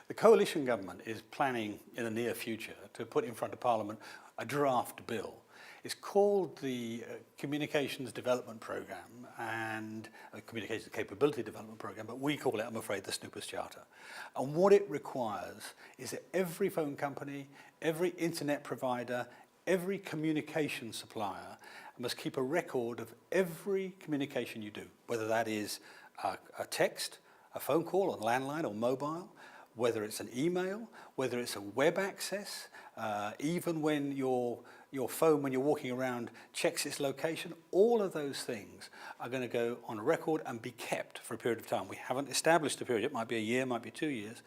The coalition government is planning in the near future to put in front of Parliament a draft bill. It's called the Communications Development Programme and Communications Capability Development Programme, but we call it, I'm afraid, the Snoopers Charter. And what it requires is that every phone company, every internet provider, every communication supplier must keep a record of every communication you do, whether that is a text, a phone call on landline or mobile, whether it's an email, whether it's a web access, even when your phone, when you're walking around, checks its location. All of those things are going to go on a record and be kept for a period of time. We haven't established a period. It might be a year, might be 2 years.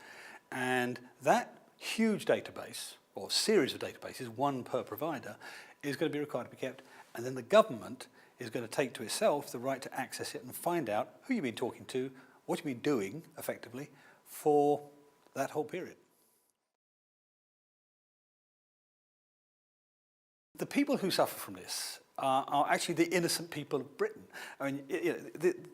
And that huge database, or series of databases, one per provider, is going to be required to be kept. And then the government is going to take to itself the right to access it and find out who you've been talking to, what you've been doing, effectively, for that whole period. The people who suffer from this are actually the innocent people of Britain. I mean,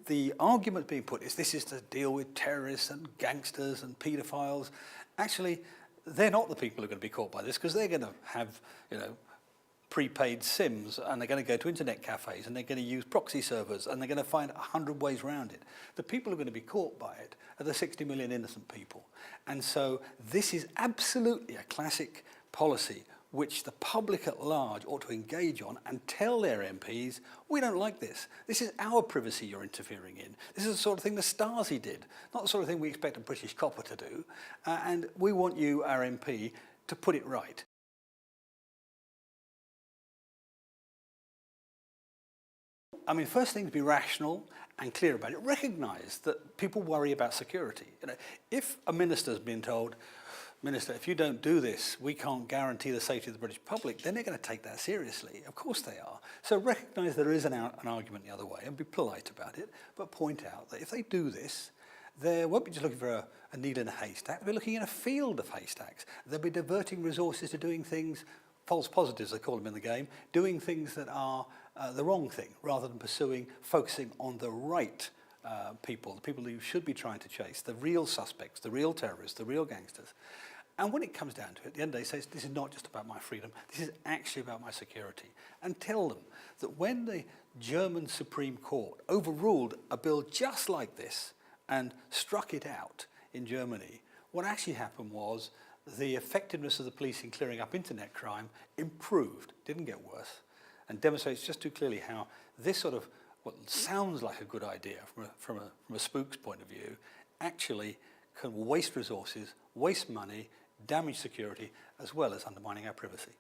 the argument being put is this is to deal with terrorists and gangsters and paedophiles. Actually, they're not the people who are going to be caught by this, because they're going to have, prepaid SIMs, and they're going to go to internet cafes, and they're going to use proxy servers, and they're going to find 100 ways around it. The people who are going to be caught by it are the 60 million innocent people. And so this is absolutely a classic policy which the public at large ought to engage on and tell their MPs, we don't like this. This is our privacy you're interfering in. This is the sort of thing the Stasi did, not the sort of thing we expect a British copper to do. And we want you, our MP, to put it right. I mean, first thing, to be rational and clear about it. Recognise that people worry about security. If a minister's been told, Minister, if you don't do this, we can't guarantee the safety of the British public, then they're going to take that seriously. Of course they are. So recognise there is an argument the other way and be polite about it, but point out that if they do this, they won't be just looking for a needle in a haystack. They'll be looking in a field of haystacks. They'll be diverting resources to doing things, false positives, they call them in the game, doing things that are the wrong thing, rather than focusing on the right people, the people who should be trying to chase, the real suspects, the real terrorists, the real gangsters. And when it comes down to it, at the end of the day, says, this is not just about my freedom, this is actually about my security. And tell them that when the German Supreme Court overruled a bill just like this and struck it out in Germany, what actually happened was the effectiveness of the police in clearing up internet crime improved, didn't get worse, and demonstrates just too clearly how this sort of what sounds like a good idea from a spook's point of view actually can waste resources, waste money, damage security, as well as undermining our privacy.